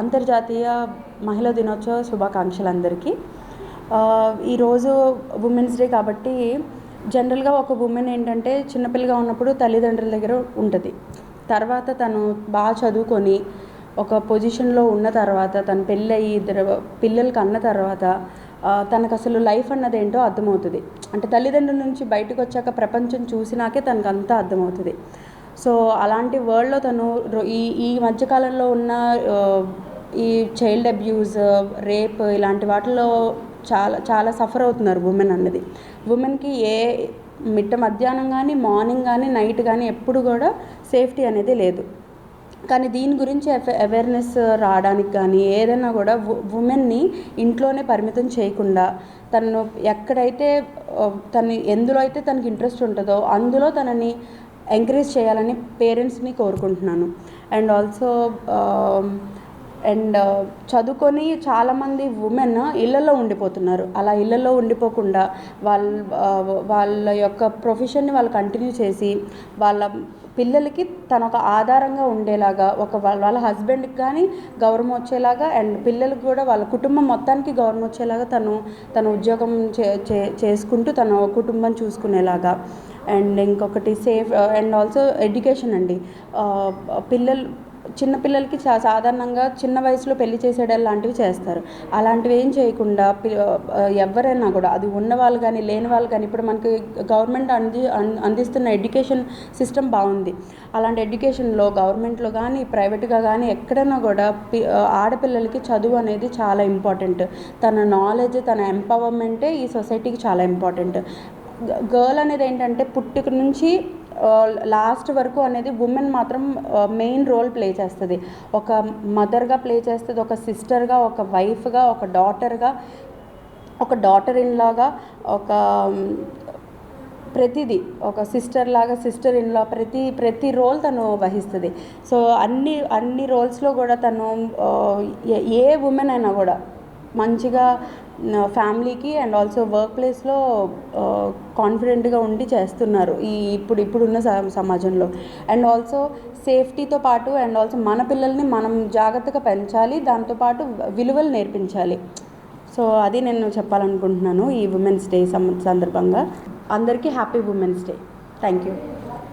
అంతర్జాతీయ మహిళా దినోత్సవ శుభాకాంక్షలు అందరికీ. ఈరోజు ఉమెన్స్ డే కాబట్టి జనరల్గా ఒక ఉమెన్ ఏంటంటే చిన్నపిల్లగా ఉన్నప్పుడు తల్లిదండ్రుల దగ్గర ఉంటుంది. తర్వాత తను బాగా చదువుకొని ఒక పొజిషన్లో ఉన్న తర్వాత తను పెళ్ళయి 2 పిల్లలకి అన్న తర్వాత తనకు అసలు లైఫ్ అన్నది ఏంటో అర్థమవుతుంది. అంటే తల్లిదండ్రుల నుంచి బయటకు వచ్చాక ప్రపంచం చూసినాకే తనకు అంతా అర్థమవుతుంది. సో అలాంటి వరల్డ్లో తను ఈ మధ్యకాలంలో ఉన్న ఈ చైల్డ్ అబ్యూస్, రేప్ ఇలాంటి వాటిలో చాలా చాలా సఫర్ అవుతున్నారు ఉమెన్ అన్నది. ఉమెన్కి మిట్ట మధ్యాహ్నం కానీ, మార్నింగ్ కానీ, నైట్ కానీ ఎప్పుడు కూడా సేఫ్టీ అనేది లేదు. కానీ దీని గురించి అవేర్నెస్ రావడానికి కానీ ఏదైనా కూడా ఉమెన్ని ఇంట్లోనే పరిమితం చేయకుండా తను ఎక్కడైతే ఎందులో అయితే తనకి ఇంట్రెస్ట్ ఉంటుందో అందులో తనని ఎంకరేజ్ చేయాలని పేరెంట్స్ని కోరుకుంటున్నాను. అండ్ ఆల్సో చదువుకొని చాలామంది ఉమెన్ ఇళ్ళల్లో ఉండిపోతున్నారు. అలా ఇళ్ళల్లో ఉండిపోకుండా వాళ్ళ యొక్క ప్రొఫెషన్ని వాళ్ళు కంటిన్యూ చేసి వాళ్ళ పిల్లలకి తను ఒక ఆధారంగా ఉండేలాగా, వాళ్ళ హస్బెండ్కి కానీ గౌరవం వచ్చేలాగా, అండ్ పిల్లలకు కూడా వాళ్ళ కుటుంబం మొత్తానికి గౌరవం వచ్చేలాగా తన ఉద్యోగం చేసుకుంటూ తన కుటుంబం చూసుకునేలాగా. అండ్ ఇంకొకటి సేఫ్ అండ్ ఆల్సో ఎడ్యుకేషన్ అండి. చిన్నపిల్లలకి సాధారణంగా చిన్న వయసులో పెళ్లి చేసేయడం లాంటివి చేస్తారు. అలాంటివి ఏం చేయకుండా ఎవరైనా కూడా, అది ఉన్నవాళ్ళు కానీ లేని వాళ్ళు కానీ, ఇప్పుడు మనకి గవర్నమెంట్ అందిస్తున్న ఎడ్యుకేషన్ సిస్టమ్ బాగుంది. అలాంటి ఎడ్యుకేషన్లో గవర్నమెంట్లో కానీ ప్రైవేట్గా కానీ ఎక్కడైనా కూడా ఆడపిల్లలకి చదువు అనేది చాలా ఇంపార్టెంట్. తన నాలెడ్జ్, తన ఎంపవర్మెంటే ఈ సొసైటీకి చాలా ఇంపార్టెంట్. గర్ల్ అనేది ఏంటంటే పుట్టుక నుంచి లాస్ట్ వరకు అనేది ఉమెన్ మాత్రం మెయిన్ రోల్ ప్లే చేస్తుంది. ఒక మదర్గా ప్లే చేస్తుంది, ఒక సిస్టర్గా, ఒక వైఫ్గా, ఒక డాటర్గా, ఒక డాటర్ ఇన్ లాగా, ప్రతిదీ ఒక సిస్టర్ లాగా, సిస్టర్ ఇన్ లా, ప్రతి రోల్ తను వహిస్తుంది. సో అన్ని రోల్స్లో కూడా తను ఏ ఉమెన్ అయినా కూడా మంచిగా ఫ్యామిలీకి అండ్ ఆల్సో వర్క్ ప్లేస్లో కాన్ఫిడెంట్గా ఉండి చేస్తున్నారు ఇప్పుడున్న సమాజంలో. అండ్ ఆల్సో సేఫ్టీతో పాటు అండ్ ఆల్సో మన పిల్లల్ని మనం జాగ్రత్తగా పెంచాలి, దాంతోపాటు విలువలు నేర్పించాలి. సో అది నేను చెప్పాలనుకుంటున్నాను ఈ ఉమెన్స్ డే సందర్భంగా. అందరికీ happy women's day. Thank you.